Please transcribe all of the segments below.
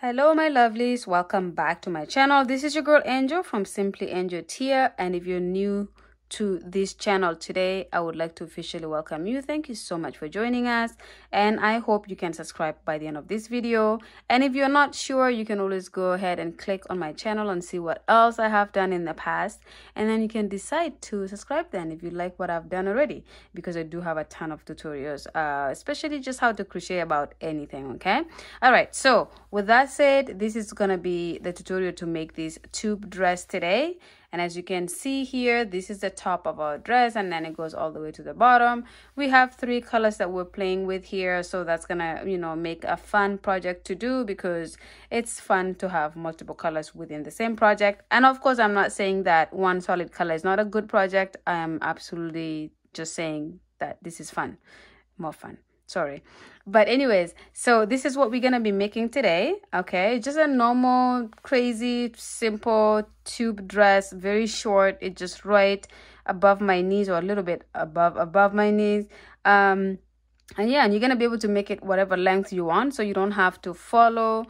Hello my lovelies, welcome back to my channel. This is your girl Angel from Simply Angel Tiah, and if you're new to this channel today, I would like to officially welcome you. Thank you so much for joining us, and I hope you can subscribe by the end of this video. And if you're not sure, you can always go ahead and click on my channel and see what else I have done in the past, and then you can decide to subscribe then if you like what I've done already, because I do have a ton of tutorials, especially just how to crochet about anything. Okay, all right, so with that said, this is gonna be the tutorial to make this tube dress today. And as you can see here, this is the top of our dress, and then it goes all the way to the bottom. We have 3 colors that we're playing with here, so that's gonna, make a fun project to do, because it's fun to have multiple colors within the same project. And of course, I'm not saying that one solid color is not a good project. I am absolutely just saying that this is fun, more fun. Sorry, but anyways, so this is what we're gonna be making today. Okay, just a normal, crazy, simple tube dress, very short. It's just right above my knees, or a little bit above my knees. And yeah, and you're gonna be able to make it whatever length you want, so you don't have to follow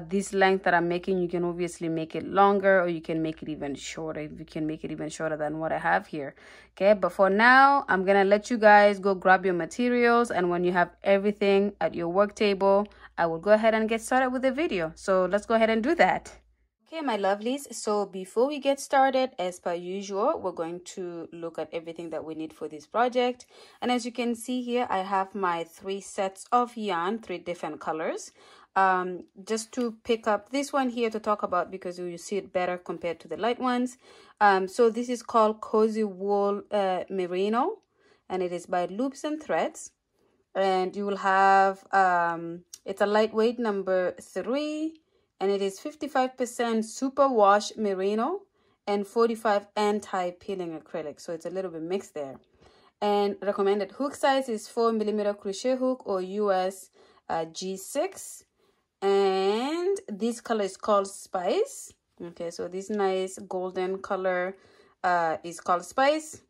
this length that I'm making. You can obviously make it longer, or you can make it even shorter. You can make it even shorter than what I have here. Okay, but for now, I'm gonna let you guys go grab your materials, and when you have everything at your work table, I will go ahead and get started with the video. So let's go ahead and do that. Okay, my lovelies, so before we get started, as per usual, we're going to look at everything that we need for this project. And as you can see here, I have my 3 sets of yarn, 3 different colors. Just to pick up this one here to talk about, because you see it better compared to the light ones. So this is called Cozy Wool Merino, and it is by Loops and Threads. And you will have, it's a lightweight number 3. And it is 55% superwash merino and 45 anti-peeling acrylic. So it's a little bit mixed there. And recommended hook size is 4mm crochet hook, or US G6. And this color is called Spice. Okay, so this nice golden color is called Spice.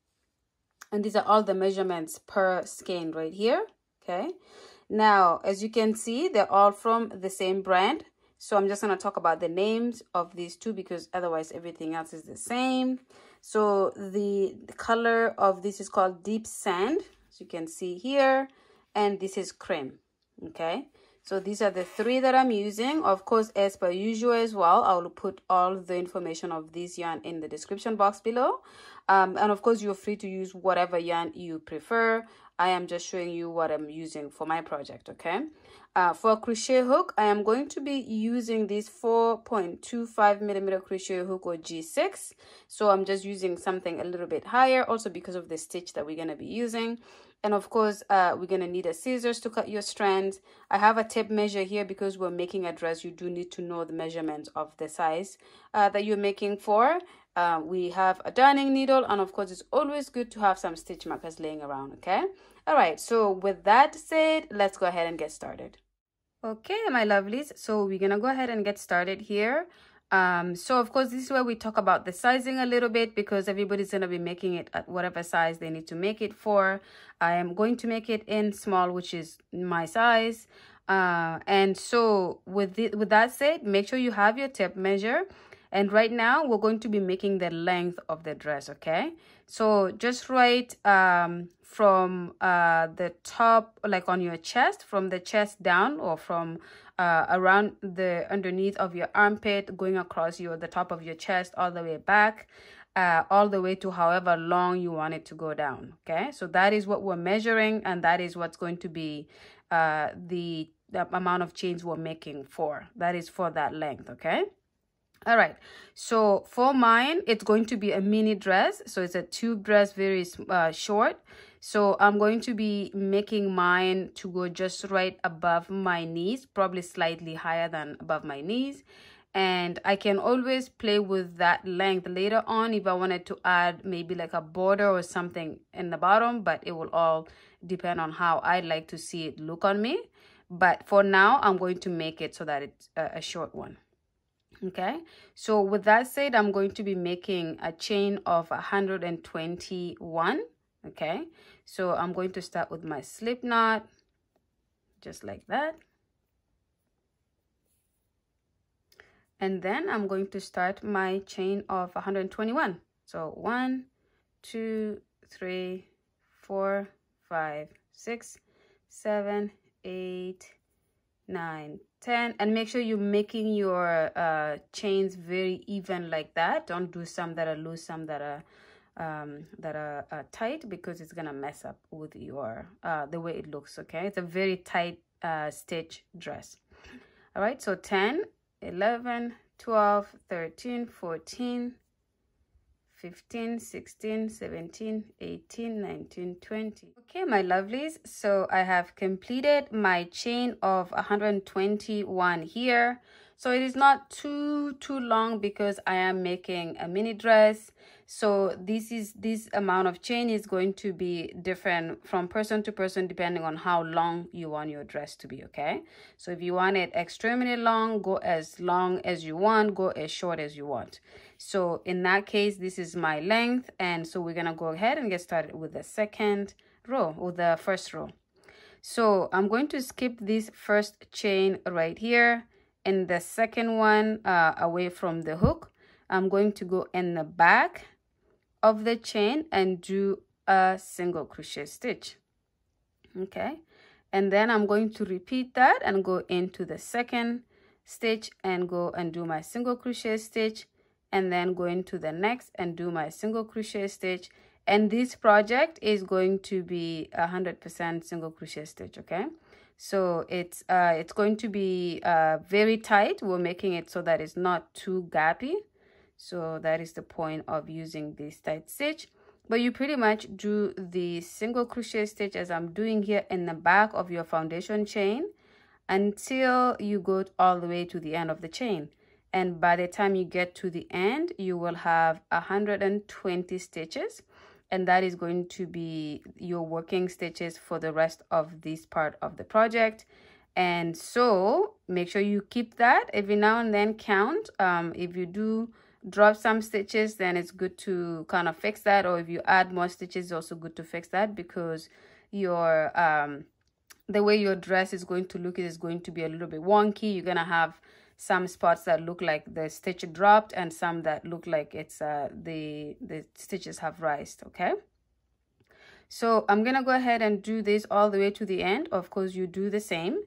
And these are all the measurements per skein right here. Okay. Now, as you can see, they're all from the same brand. So I'm just going to talk about the names of these 2, because otherwise everything else is the same. So the color of this is called Deep Sand, as you can see here. And this is Cream. Okay. So these are the 3 that I'm using. Of course, as per usual as well, I will put all the information of this yarn in the description box below. And of course, you're free to use whatever yarn you prefer. I am just showing you what I'm using for my project, okay? For a crochet hook, I am going to be using this 4.25mm crochet hook, or G6. So I'm just using something a little bit higher, also because of the stitch that we're going to be using. And of course, we're going to need a scissors to cut your strands. I have a tape measure here, because we're making a dress. You do need to know the measurements of the size that you're making for. We have a darning needle, and of course, it's always good to have some stitch markers laying around, okay? All right, so with that said, let's go ahead and get started. Okay, my lovelies, so we're gonna go ahead and get started here. So of course, this is where we talk about the sizing a little bit, because everybody's gonna be making it at whatever size they need to make it for. I am going to make it in small, which is my size. And so with that said, make sure you have your tape measure. And right now we're going to be making the length of the dress, okay? So just right from the top, like on your chest, from the chest down, or from around the underneath of your armpit, going across the top of your chest, all the way back, all the way to however long you want it to go down, okay? So that is what we're measuring, and that is what's going to be the amount of chains we're making for. That is for that length, okay? All right, so for mine, it's going to be a mini dress. So it's a tube dress, very short. So I'm going to be making mine to go just right above my knees, probably slightly higher than above my knees. And I can always play with that length later on if I wanted to add maybe like a border or something in the bottom, but it will all depend on how I like to see it look on me. But for now, I'm going to make it so that it's a short one. Okay, so with that said, I'm going to be making a chain of 121. Okay, so I'm going to start with my slip knot, just like that. And then I'm going to start my chain of 121. So 1, 2, 3, 4, 5, 6, 7, 8, 9, 10. And make sure you're making your chains very even like that. Don't do some that are loose, some that are tight, because it's gonna mess up with your the way it looks. Okay, it's a very tight stitch dress. All right, so 10, 11, 12, 13, 14, 15, 16, 17, 18, 19, 20. Okay, my lovelies, so I have completed my chain of 121 here. So it is not too long because I am making a mini dress. So this amount of chain is going to be different from person to person depending on how long you want your dress to be, okay? So if you want it extremely long, go as long as you want, go as short as you want. So in that case, this is my length, and so we're gonna go ahead and get started with the second row, or the first row. So I'm going to skip this first chain right here, and the second one away from the hook. I'm going to go in the back of the chain and do a single crochet stitch. Okay, and then I'm going to repeat that and go into the second stitch and go and do my single crochet stitch, and then go into the next and do my single crochet stitch. And this project is going to be 100% single crochet stitch. Okay, so it's going to be very tight. We're making it so that it's not too gappy. So that is the point of using this tight stitch. But you pretty much do the single crochet stitch as I'm doing here in the back of your foundation chain until you go all the way to the end of the chain. And by the time you get to the end, you will have 120 stitches. And that is going to be your working stitches for the rest of this part of the project. And so make sure you keep that every now and then, count. If you do drop some stitches, then it's good to kind of fix that, or if you add more stitches, it's also good to fix that, because your the way your dress is going to look is going to be a little bit wonky. You're gonna have some spots that look like the stitch dropped and some that look like it's the stitches have rised. Okay, so I'm gonna go ahead and do this all the way to the end. Of course, you do the same,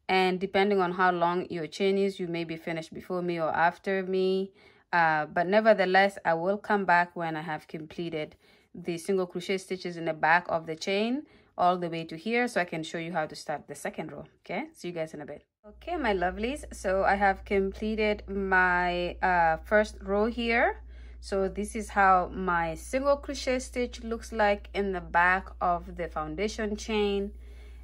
and depending on how long your chain is, you may be finished before me or after me. But nevertheless, I will come back when I have completed the single crochet stitches in the back of the chain all the way to here, so I can show you how to start the second row. Okay, see you guys in a bit. Okay, my lovelies, so I have completed my first row here. So this is how my single crochet stitch looks like in the back of the foundation chain.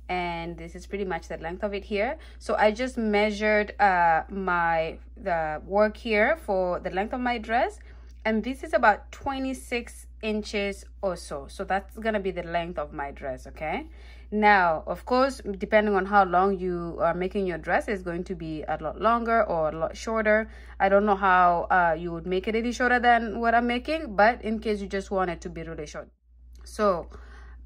And this is pretty much the length of it here. So I just measured the work here for the length of my dress, and this is about 26 inches or so. So that's gonna be the length of my dress. Okay, now of course, depending on how long you are making your dress, is going to be a lot longer or a lot shorter. I don't know how you would make it any shorter than what I'm making, but in case you just want it to be really short. So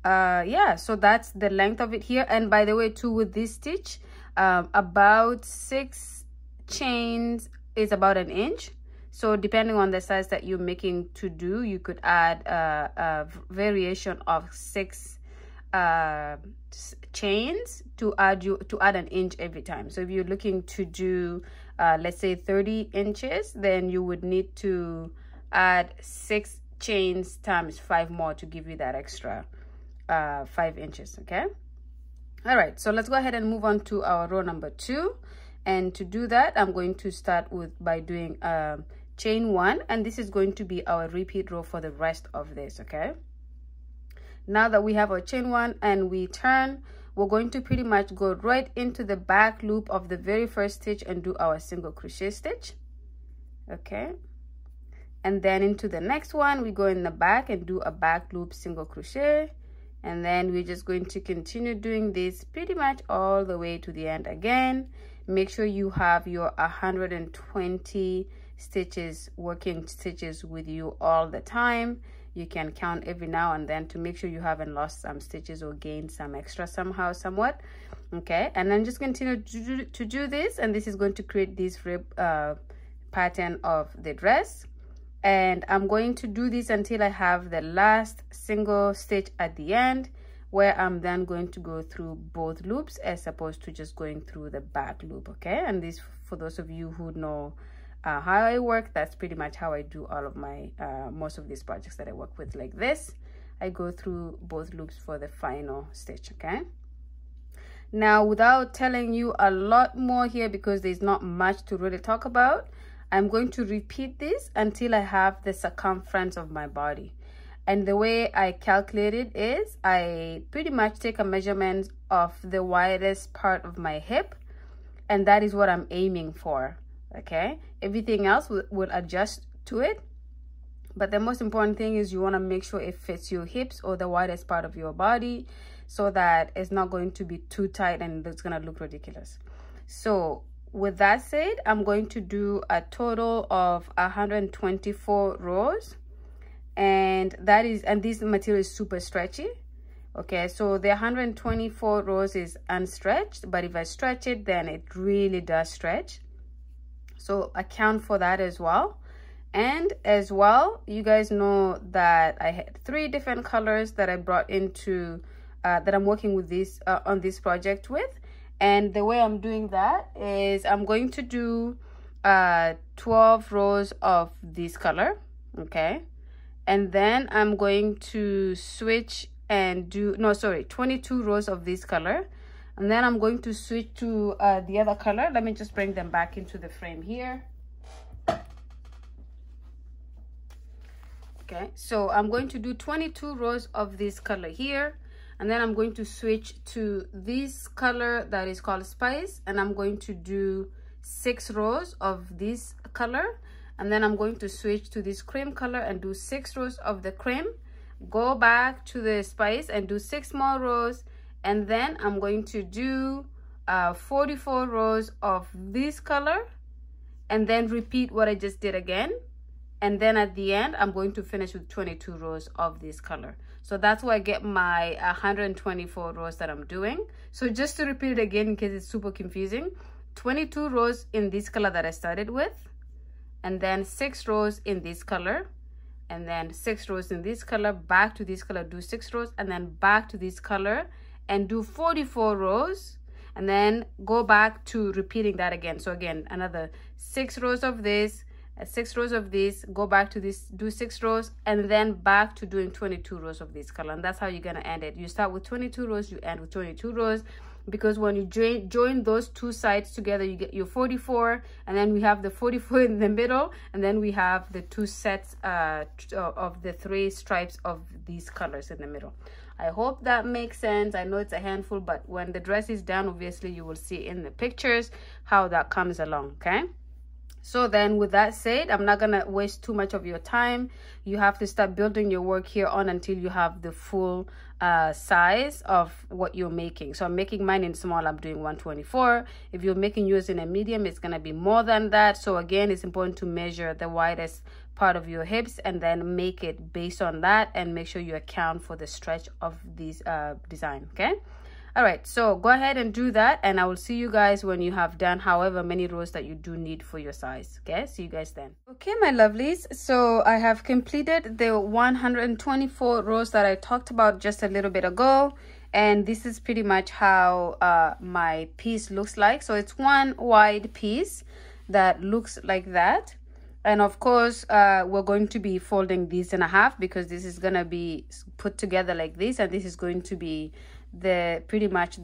yeah, so that's the length of it here. And by the way, too, with this stitch, about 6 chains is about an inch. So depending on the size that you're making to do, you could add a variation of 6 chains to add an inch every time. So if you're looking to do let's say 30 inches, then you would need to add 6 chains times 5 more to give you that extra 5 inches. Okay, all right, so let's go ahead and move on to our row number 2. And to do that, I'm going to start by doing chain 1, and this is going to be our repeat row for the rest of this. Okay, now that we have our chain 1 and we turn, we're going to pretty much go right into the back loop of the very first stitch and do our single crochet stitch. Okay, and then into the next one, we go in the back and do a back loop single crochet. And then we're just going to continue doing this pretty much all the way to the end again. Make sure you have your 120 stitches, working stitches with you all the time. You can count every now and then to make sure you haven't lost some stitches or gained some extra somehow, somewhat. Okay, and then just continue to do this, and this is going to create this rib pattern of the dress. And I'm going to do this until I have the last single stitch at the end, where I'm then going to go through both loops as opposed to just going through the back loop. Okay, and this, for those of you who know how I work, that's pretty much how I do all of my most of these projects that I work with. Like this, I go through both loops for the final stitch. Okay, now without telling you a lot more here, because there's not much to really talk about, I'm going to repeat this until I have the circumference of my body. And the way I calculate it is I pretty much take a measurement of the widest part of my hip, and that is what I'm aiming for. Okay, everything else will adjust to it, but the most important thing is you want to make sure it fits your hips or the widest part of your body, so that it's not going to be too tight and it's going to look ridiculous. So with that said, I'm going to do a total of 124 rows, and this material is super stretchy. Okay, so the 124 rows is unstretched, but if I stretch it, then it really does stretch. So account for that as well. And as well, you guys know that I had 3 different colors that I brought into that I'm working with this on this project with. And the way I'm doing that is I'm going to do 12 rows of this color. Okay, and then I'm going to switch and do 22 rows of this color, and then I'm going to switch to the other color. Let me just bring them back into the frame here. Okay, so I'm going to do 22 rows of this color here, and then I'm going to switch to this color that is called Spice, and I'm going to do 6 rows of this color, and then I'm going to switch to this cream color and do 6 rows of the cream, go back to the Spice and do 6 more rows, and then I'm going to do 44 rows of this color, and then repeat what I just did again. And then at the end, I'm going to finish with 22 rows of this color. So that's where I get my 124 rows that I'm doing. So just to repeat it again, in case it's super confusing, 22 rows in this color that I started with, and then 6 rows in this color, and then 6 rows in this color, back to this color, do 6 rows, and then back to this color and do 44 rows, and then go back to repeating that again. So again, another 6 rows of this, 6 rows of this, go back to this, do 6 rows, and then back to doing 22 rows of this color. And that's how you're gonna end it. You start with 22 rows, you end with 22 rows, because when you join those two sides together, you get your 44, and then we have the 44 in the middle, and then we have the 2 sets of the 3 stripes of these colors in the middle. I hope that makes sense. I know it's a handful, but when the dress is done, obviously you will see in the pictures how that comes along. Okay, so then with that said, I'm not gonna waste too much of your time. You have to start building your work here on until you have the full size of what you're making. So I'm making mine in small, I'm doing 124. If you're making yours in a medium, it's gonna be more than that. So again, it's important to measure the widest part of your hips and then make it based on that, and make sure you account for the stretch of this design. Okay, all right, so go ahead and do that, and I will see you guys when you have done however many rows that you do need for your size. Okay, see you guys then. Okay, my lovelies, so I have completed the 124 rows that I talked about just a little bit ago, and this is pretty much how my piece looks like. So it's one wide piece that looks like that, and of course we're going to be folding this in half, because this is gonna be put together like this, and this is going to be the pretty much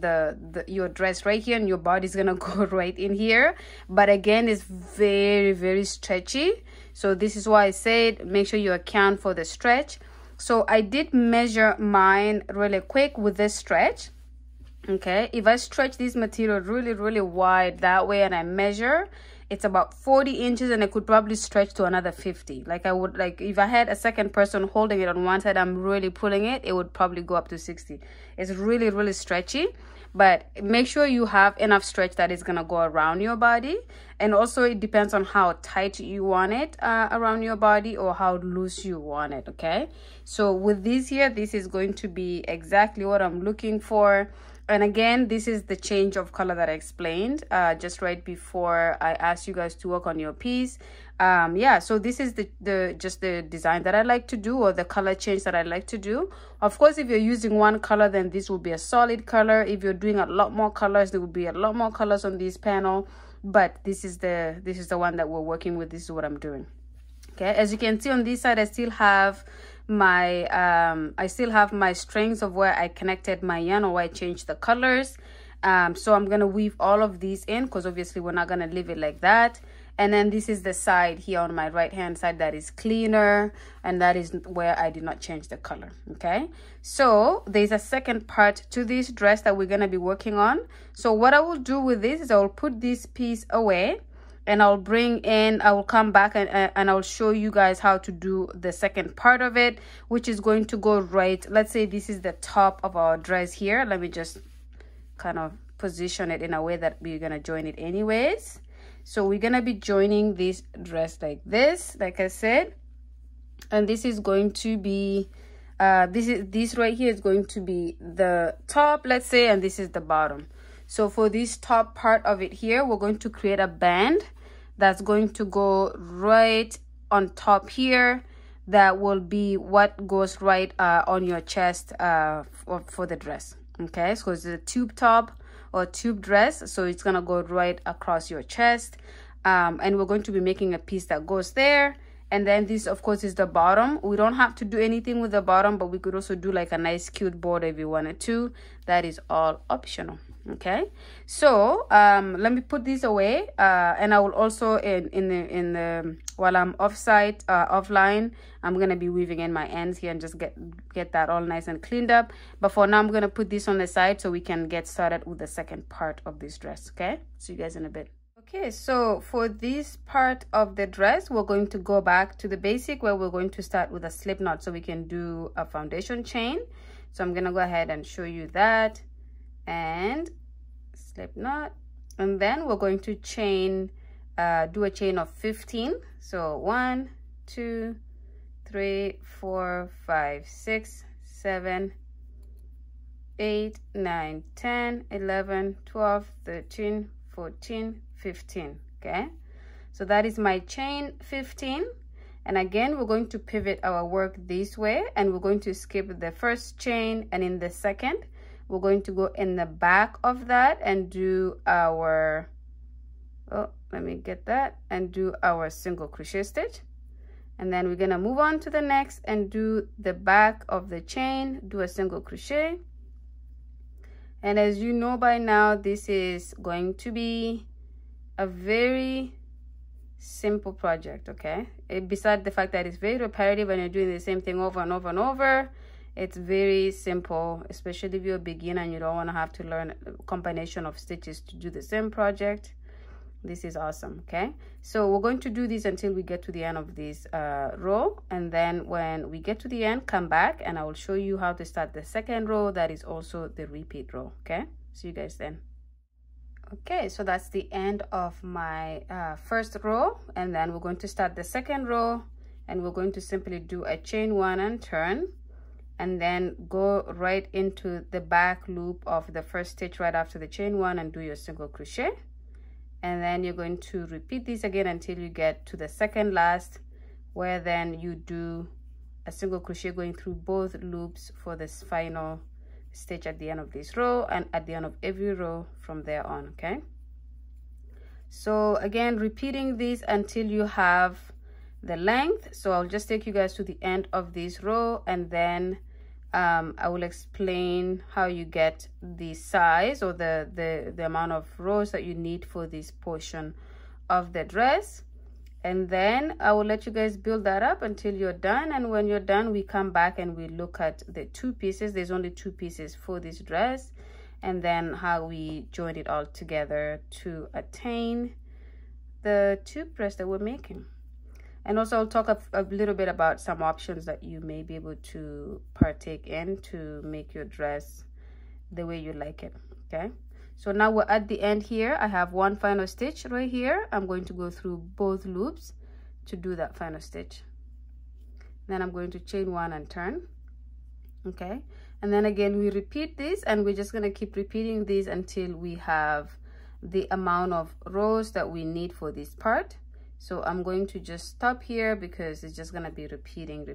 your dress right here, and your body's gonna go right in here. But again, it's very, very stretchy, so this is why I said make sure you account for the stretch. So I did measure mine really quick with this stretch. Okay, if I stretch this material really, really wide that way and I measure, it's about 40 inches, and I could probably stretch to another 50. Like I would, like if I had a second person holding it on one side, I'm really pulling it, it would probably go up to 60. It's really, really stretchy, but make sure you have enough stretch that is gonna go around your body. And also it depends on how tight you want it around your body, or how loose you want it. Okay, so with this here, this is going to be exactly what I'm looking for. And again, this is the change of color that I explained just right before I asked you guys to work on your piece. Yeah, so this is just the design that I like to do, or the color change that I like to do. Of course, if you're using one color, then this will be a solid color. If you're doing a lot more colors, there will be a lot more colors on this panel. But this is the one that we're working with. This is what I'm doing. Okay, as you can see on this side, I still have my strings of where I connected my yarn, or where I changed the colors. So I'm gonna weave all of these in, because obviously we're not gonna leave it like that. And then this is the side here on my right hand side that is cleaner, and that is where I did not change the color. Okay, so there's a second part to this dress that we're gonna be working on. So what I will do with this is I will put this piece away, and I will come back and I'll show you guys how to do the second part of it, which is going to go right. Let's say this is the top of our dress here. Let me just kind of position it in a way that we're gonna join it anyways. So we're gonna be joining this dress like this, like I said, and this is going to be this right here is going to be the top, let's say, and this is the bottom. So for this top part of it here, we're going to create a band that's going to go right on top here. That will be what goes right on your chest for the dress. Okay, so it's a tube top or tube dress, so it's gonna go right across your chest. And we're going to be making a piece that goes there. And then this, of course, is the bottom. We don't have to do anything with the bottom, but we could also do like a nice cute border if you wanted to. That is all optional. Okay, so let me put this away, and I will also while I'm offline, I'm gonna be weaving in my ends here and just get that all nice and cleaned up. But for now, I'm gonna put this on the side so we can get started with the second part of this dress. Okay, see you guys in a bit. Okay, so for this part of the dress, we're going to go back to the basic, where we're going to start with a slip knot so we can do a foundation chain. So I'm gonna go ahead and show you that, and slip knot, and then we're going to chain, do a chain of 15. So 1, 2, 3, 4, 5, 6, 7, 8, 9, 10, 11, 12, 13, 14, 15. Okay, so that is my chain 15. And again, we're going to pivot our work this way, and we're going to skip the first chain, and in the second we're going to go in the back of that and do our, let me get that, and do our single crochet stitch. And then we're gonna move on to the next and do the back of the chain, do a single crochet. And as you know by now, this is going to be a very simple project. Okay, besides the fact that it's very repetitive and you're doing the same thing over and over and over, it's very simple, especially if you're a beginner and you don't want to have to learn a combination of stitches to do the same project. This is awesome. Okay, so we're going to do this until we get to the end of this row, and then when we get to the end, come back and I will show you how to start the second row. That is also the repeat row. Okay, see you guys then. Okay, so that's the end of my first row, and then we're going to start the second row, and we're going to simply do a chain 1 and turn, and then go right into the back loop of the first stitch right after the chain 1 and do your single crochet. And then you're going to repeat this again until you get to the second last, where then you do a single crochet going through both loops for this final stitch at the end of this row and at the end of every row from there on. Okay, so again, repeating this until you have the length. So I'll just take you guys to the end of this row, and then I will explain how you get the size or the amount of rows that you need for this portion of the dress. And then I will let you guys build that up until you're done. And when you're done, we come back and we look at the 2 pieces. There's only 2 pieces for this dress, and then how we join it all together to attain the tube dress that we're making. And also I'll talk a little bit about some options that you may be able to partake in to make your dress the way you like it. Okay, so now we're at the end here. I have one final stitch right here. I'm going to go through both loops to do that final stitch. Then I'm going to chain 1 and turn. Okay, And then again we repeat this, and we're just going to keep repeating this until we have the amount of rows that we need for this part. So I'm going to just stop here because it's just going to be repeating.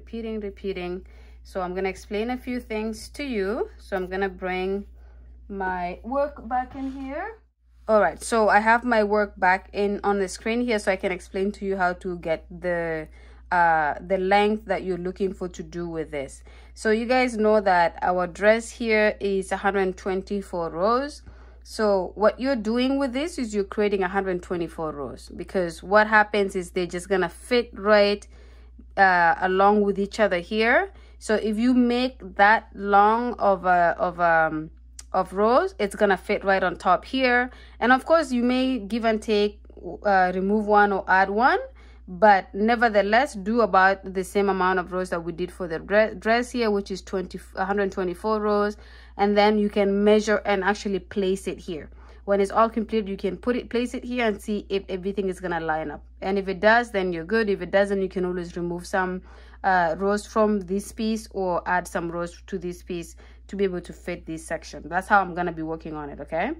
So I'm going to explain a few things to you. So I'm going to bring my work back in here. All right, so I have my work back in on the screen here, so I can explain to you how to get the length that you're looking for to do with this. So you guys know that our dress here is 124 rows. So what you're doing with this is you're creating 124 rows, because what happens is they're just gonna fit right along with each other here. So if you make that long of rows, it's gonna fit right on top here. And of course you may give and take, remove one or add one, but nevertheless do about the same amount of rows that we did for the dress here, which is 124 rows. And then you can measure and actually place it here. When it's all complete, you can place it here and see if everything is gonna line up. And if it does, then you're good. If it doesn't, you can always remove some rows from this piece or add some rows to this piece to be able to fit this section. That's how I'm gonna be working on it, okay?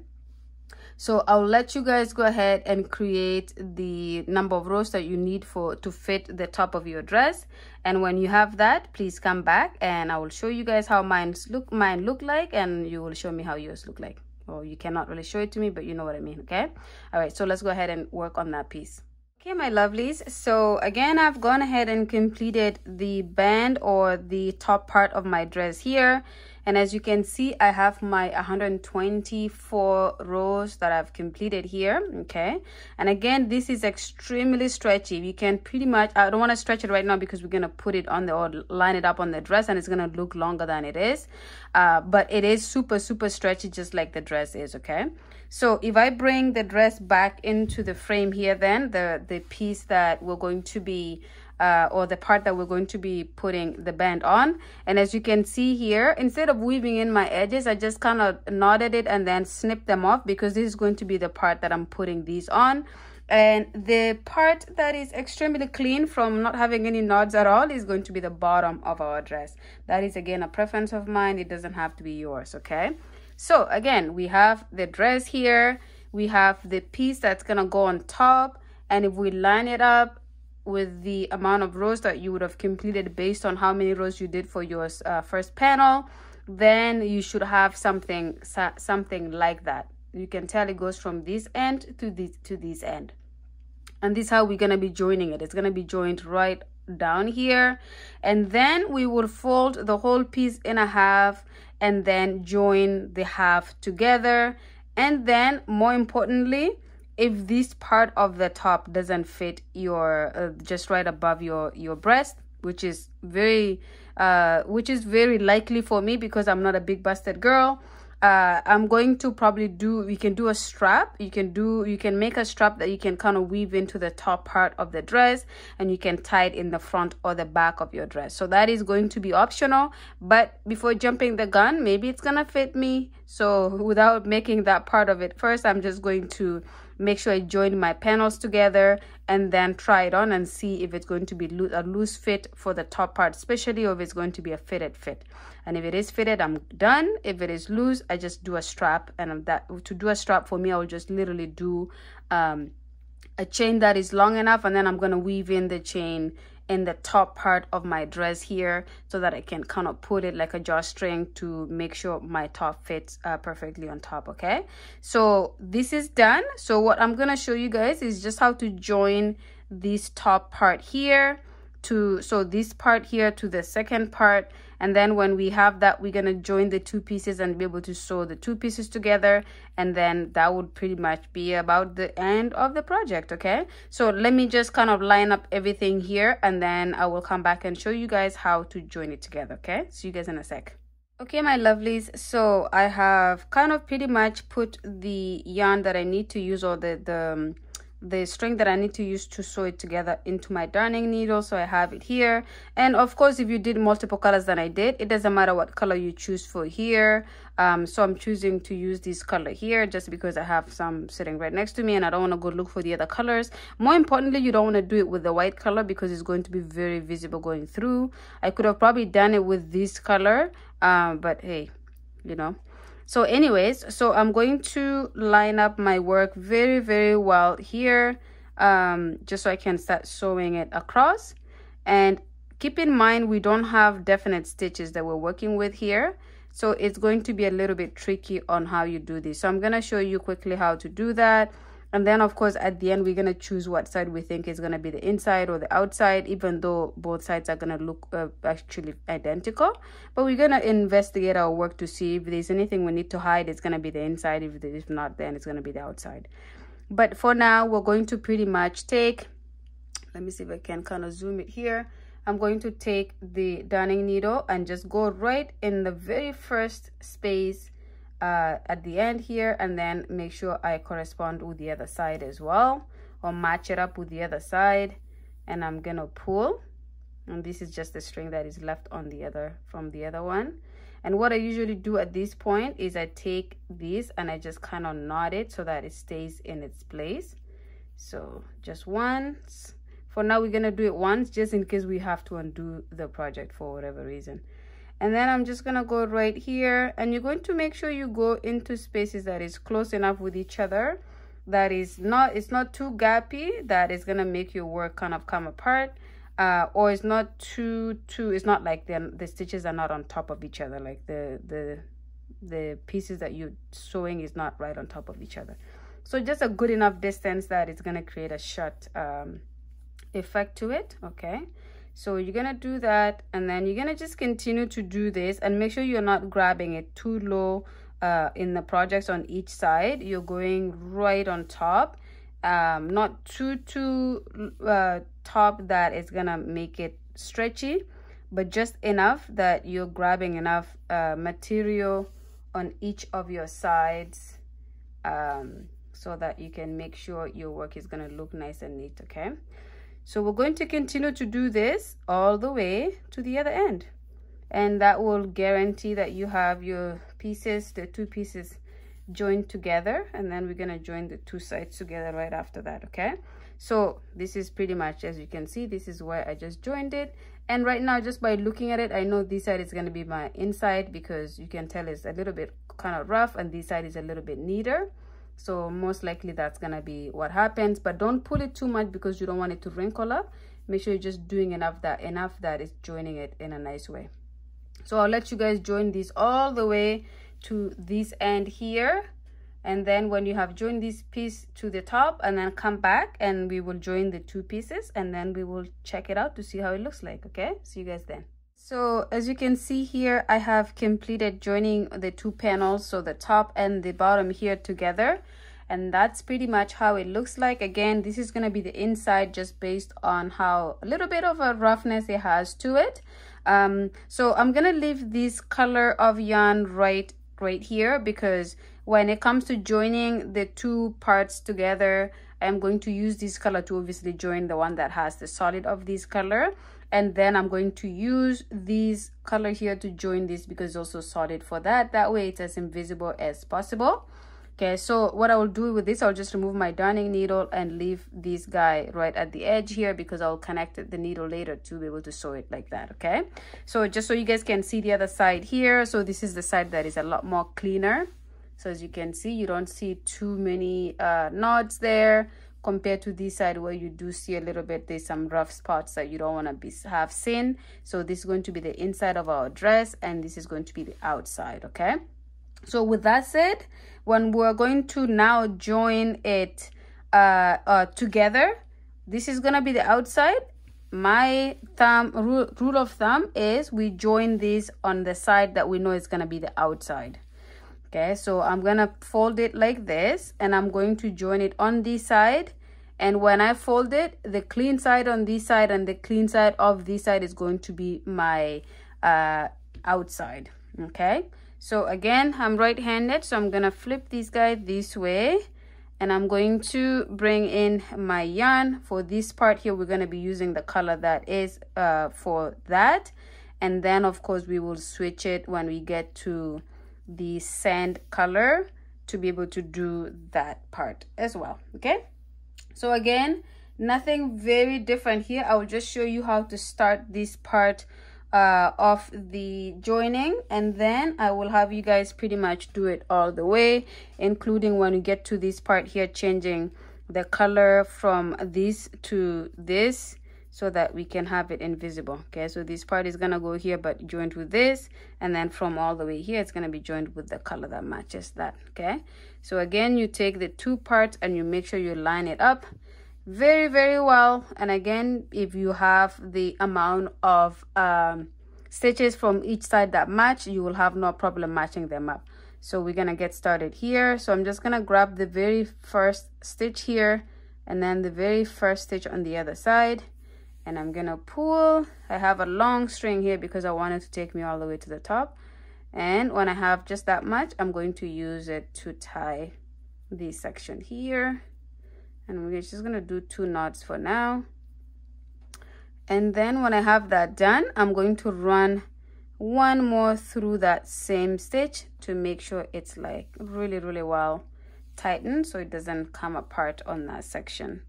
So I'll let you guys go ahead and create the number of rows that you need to fit the top of your dress. And when you have that, please come back and I will show you guys how mine look like, and you will show me how yours look like. Well, you cannot really show it to me, but you know what I mean, okay? All right, so let's go ahead and work on that piece. Okay, my lovelies, so again, I've gone ahead and completed the band or the top part of my dress here. And as you can see, I have my 124 rows that I've completed here, okay? And again, this is extremely stretchy. You can pretty much, I don't want to stretch it right now because we're going to put it on or line it up on the dress, and it's going to look longer than it is. But it is super stretchy, just like the dress is, okay? So if I bring the dress back into the frame here, then the piece that we're going to be or the part that we're going to be putting the band on, and as you can see here, instead of weaving in my edges, I just kind of knotted it and then snipped them off, because this is going to be the part that I'm putting these on. And the part that is extremely clean from not having any knots at all is going to be the bottom of our dress. That is again a preference of mine. It doesn't have to be yours, okay? So again, we have the dress here, we have the piece that's gonna go on top, and if we line it up with the amount of rows that you would have completed based on how many rows you did for your first panel, then you should have something like that. You can tell it goes from this end to this end, and this is how we're going to be joining it. It's going to be joined right down here, and then we will fold the whole piece in a half and then join the half together. And then more importantly, if this part of the top doesn't fit your just right above your breast, which is very likely for me because I'm not a big busted girl, I'm going to probably we can do a strap. You can make a strap that you can kind of weave into the top part of the dress, and you can tie it in the front or the back of your dress. So that is going to be optional, but before jumping the gun, maybe it's gonna fit me. So without making that part of it first, I'm just going to make sure I join my panels together and then try it on and see if it's going to be a loose fit for the top part especially, or if it's going to be a fitted fit. And if it is fitted, I'm done. If it is loose, I just do a strap. And to do a strap for me, I will just literally do a chain that is long enough, and then I'm going to weave in the chain in the top part of my dress here so that I can kind of put it like a drawstring to make sure my top fits perfectly on top, okay? So this is done. So what I'm gonna show you guys is just how to join this top part here so this part here to the second part, and then when we have that, we're gonna join the two pieces and be able to sew the two pieces together, and then that would pretty much be about the end of the project, okay? So let me just kind of line up everything here, and then I will come back and show you guys how to join it together, okay? See you guys in a sec. Okay, my lovelies, so I have kind of pretty much put the yarn that I need to use, or the the string that I need to use to sew it together into my darning needle. So I have it here. And of course, if you did multiple colors than I did, it doesn't matter what color you choose for here. So I'm choosing to use this color here just because I have some sitting right next to me and I don't want to go look for the other colors. More importantly, you don't want to do it with the white color because it's going to be very visible going through. I could have probably done it with this color, but hey, you know. So anyways, so I'm going to line up my work very, very well here, just so I can start sewing it across. And keep in mind, we don't have definite stitches that we're working with here. So it's going to be a little bit tricky on how you do this. So I'm going to show you quickly how to do that. And then, of course, at the end, we're going to choose what side we think is going to be the inside or the outside, even though both sides are going to look actually identical. But we're going to investigate our work to see if there's anything we need to hide. It's going to be the inside. If not, then it's going to be the outside. But for now, we're going to pretty much take, let me see if I can kind of zoom it here. I'm going to take the darning needle and just go right in the very first space at the end here, and then make sure I correspond with the other side as well, or match it up with the other side. And I'm gonna pull, and this is just the string that is left on the other from the other one. And what I usually do at this point is I take this and I just kind of knot it so that it stays in its place. So just once. For now, we're gonna do it once just in case we have to undo the project for whatever reason. And then I'm just gonna go right here, and you're going to make sure you go into spaces that is close enough with each other, that is not, it's not too gappy, that is gonna make your work kind of come apart, or it's not too it's not like the stitches are not on top of each other, like the pieces that you're sewing is not right on top of each other. So just a good enough distance that it's gonna create a shut effect to it. Okay, so you're gonna do that, and then you're gonna just continue to do this, and make sure you're not grabbing it too low in the projects on each side. You're going right on top, not too top that is gonna make it stretchy, but just enough that you're grabbing enough material on each of your sides, so that you can make sure your work is gonna look nice and neat. Okay, so we're going to continue to do this all the way to the other end, and that will guarantee that you have your pieces, the two pieces, joined together, and then we're going to join the two sides together right after that. Okay, so this is pretty much, as you can see, this is where I just joined it. And right now, just by looking at it, I know this side is going to be my inside, because you can tell it's a little bit kind of rough, and this side is a little bit neater. So most likely that's gonna be what happens, but don't pull it too much because you don't want it to wrinkle up. Make sure you're just doing enough that it's joining it in a nice way. So I'll let you guys join this all the way to this end here, and then when you have joined this piece to the top, and then come back and we will join the two pieces, and then we will check it out to see how it looks like. Okay, see you guys then. So as you can see here, I have completed joining the two panels, so the top and the bottom here together, and that's pretty much how it looks like. Again, this is going to be the inside, just based on how a little bit of a roughness it has to it. So I'm gonna leave this color of yarn right here, because when it comes to joining the two parts together, I'm going to use this color to obviously join the one that has the solid of this color. And then I'm going to use this color here to join this, because it's also solid for that. That way it's as invisible as possible. Okay, so what I will do with this, I'll just remove my darning needle and leave this guy right at the edge here, because I'll connect the needle later to be able to sew it like that. Okay, so just so you guys can see the other side here. So this is the side that is a lot more cleaner. So as you can see, you don't see too many knots there, compared to this side where you do see a little bit, there's some rough spots that you don't want to have seen. So this is going to be the inside of our dress, and this is going to be the outside. Okay, so with that said, when we're going to now join it together, this is going to be the outside. My rule of thumb is we join this on the side that we know is going to be the outside. Okay, so I'm gonna fold it like this, and I'm going to join it on this side. And when I fold it, the clean side on this side and the clean side of this side is going to be my outside. Okay, so again, I'm right-handed, so I'm gonna flip this guy this way, and I'm going to bring in my yarn. For this part here, we're going to be using the color that is for that, and then of course we will switch it when we get to the sand color to be able to do that part as well. Okay, so again, nothing very different here. I will just show you how to start this part of the joining, and then I will have you guys pretty much do it all the way, including when you get to this part here, changing the color from this to this so that we can have it invisible. Okay, so this part is gonna go here but joined with this, and then from all the way here it's gonna be joined with the color that matches that. Okay, so again, you take the two parts and you make sure you line it up very well. And again, if you have the amount of stitches from each side that match, you will have no problem matching them up. So we're gonna get started here. So I'm just gonna grab the very first stitch here and then the very first stitch on the other side, and I'm gonna pull. I have a long string here because I want it to take me all the way to the top, and when I have just that much, I'm going to use it to tie this section here. And we're just gonna do 2 knots for now, and then when I have that done, I'm going to run one more through that same stitch to make sure it's like really well tightened so it doesn't come apart on that section,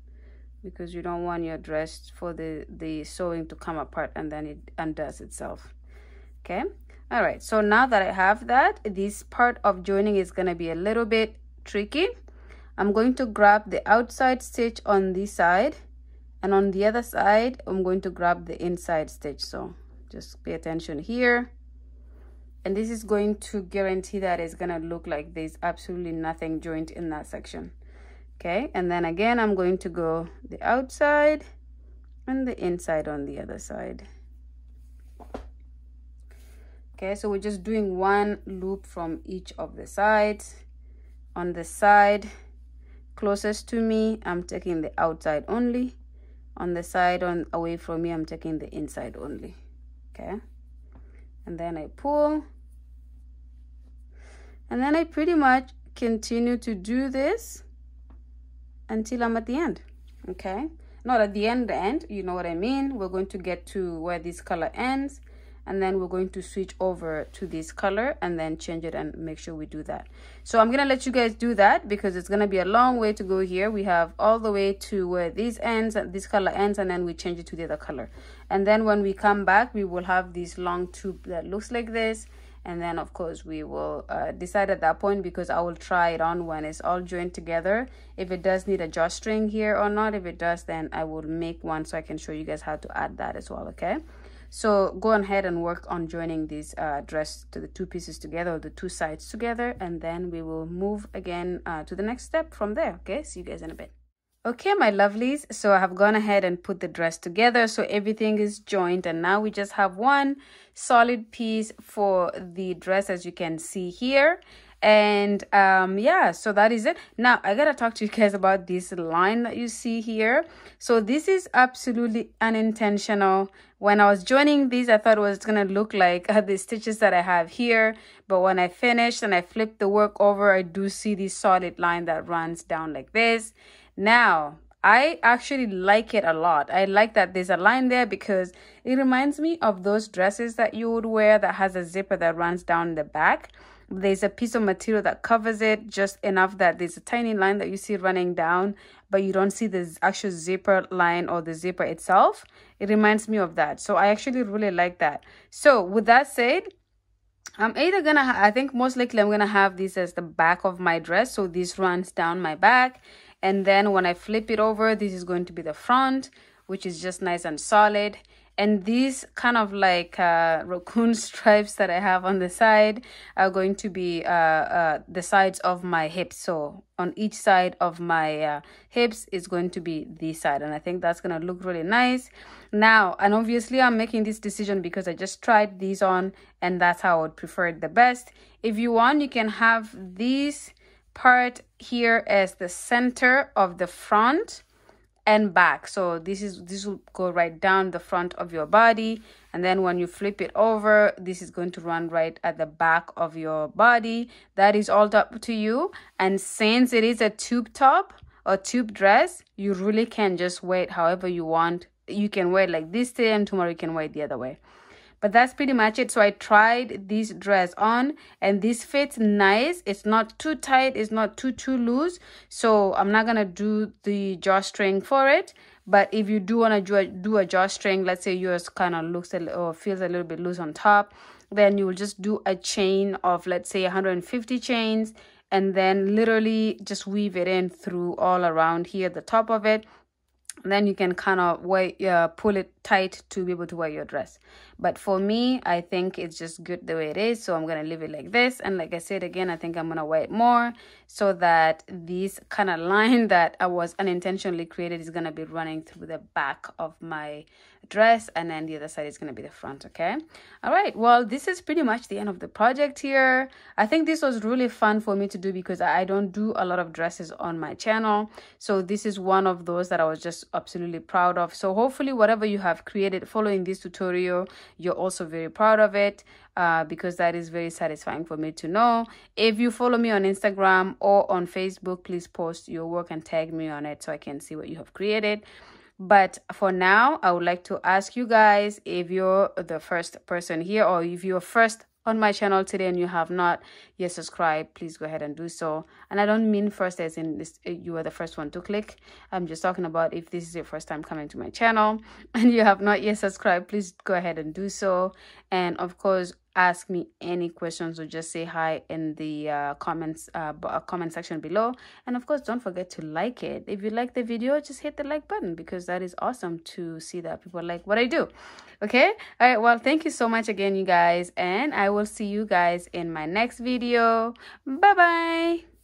because you don't want your dress for the sewing to come apart and then it undoes itself. Okay, all right, so now that I have that, this part of joining is gonna be a little bit tricky. I'm going to grab the outside stitch on this side, and on the other side I'm going to grab the inside stitch. So just pay attention here, and this is going to guarantee that it's gonna look like there's absolutely nothing joined in that section. Okay, and then again I'm going to go the outside and the inside on the other side. Okay, so we're just doing one loop from each of the sides. On the side closest to me, I'm taking the outside only. On the side away from me, I'm taking the inside only. Okay, and then I pull, and then I pretty much continue to do this until I'm at the end. Okay, not at the end, you know what I mean. We're going to get to where this color ends, and then we're going to switch over to this color and then change it and make sure we do that. So I'm gonna let you guys do that because it's gonna be a long way to go here. We have all the way to where this ends, this color ends, and then we change it to the other color. And then when we come back, we will have this long tube that looks like this. And then of course we will decide at that point, because I will try it on when it's all joined together, if it does need a drawstring here or not. If it does, then I will make one so I can show you guys how to add that as well. Okay, so go ahead and work on joining this dress to the two pieces together, or the two sides together, and then we will move again to the next step from there. Okay, see you guys in a bit. Okay, my lovelies, so I have gone ahead and put the dress together, so everything is joined, and now we just have one solid piece for the dress, as you can see here. And yeah, so that is it. Now I gotta talk to you guys about this line that you see here. So this is absolutely unintentional. When I was joining these, I thought it was gonna look like the stitches that I have here, but when I finished and I flipped the work over, I do see this solid line that runs down like this. Now I actually like it a lot. I like that there's a line there because it reminds me of those dresses that you would wear that has a zipper that runs down the back. There's a piece of material that covers it just enough that there's a tiny line that you see running down, but you don't see the actual zipper line or the zipper itself. It reminds me of that. So I actually really like that. So with that said, I'm either gonna, I think most likely I'm gonna have this as the back of my dress. So this runs down my back. And then when I flip it over, this is going to be the front, which is just nice and solid. And these kind of like raccoon stripes that I have on the side are going to be the sides of my hips. So on each side of my hips is going to be this side. And I think that's going to look really nice. Now, and obviously I'm making this decision because I just tried these on and that's how I would prefer it the best. If you want, you can have these part here as the center of the front, and back. So this will go right down the front of your body, and then when you flip it over, this is going to run right at the back of your body. That is all up to you. And since it is a tube top or tube dress, you really can just wear it however you want. You can wear it like this today, and tomorrow you can wear it the other way. But that's pretty much it. So I tried this dress on, and this fits nice. It's not too tight, it's not too loose. So I'm not gonna do the drawstring for it. But if you do want to do a drawstring, let's say yours kind of looks or feels a little bit loose on top, then you will just do a chain of, let's say, 150 chains, and then literally just weave it in through all around here at the top of it. Then you can kind of pull it tight to be able to wear your dress. But for me, I think it's just good the way it is, so I'm gonna leave it like this. And like I said again, I think I'm gonna wear it more so that this kind of line that I was unintentionally created is gonna be running through the back of my dress, and then the other side is gonna be the front. Okay, all right, well, this is pretty much the end of the project here. I think this was really fun for me to do because I don't do a lot of dresses on my channel, so this is one of those that I was just absolutely proud of. So hopefully whatever you have created following this tutorial, you're also very proud of it, because that is very satisfying for me to know. If you follow me on Instagram or on Facebook, please post your work and tag me on it so I can see what you have created. But for now, I would like to ask you guys, if you're the first person here, or if you're first on my channel today and you have not yet subscribed, please go ahead and do so. And I don't mean first as in this, you are the first one to click. I'm just talking about if this is your first time coming to my channel and you have not yet subscribed, please go ahead and do so. And of course, ask me any questions or just say hi in the comment section below. And of course, don't forget to like it. If you like the video, just hit the like button, because that is awesome to see that people like what I do. Okay, all right, well, thank you so much again, you guys, and I will see you guys in my next video. Bye bye.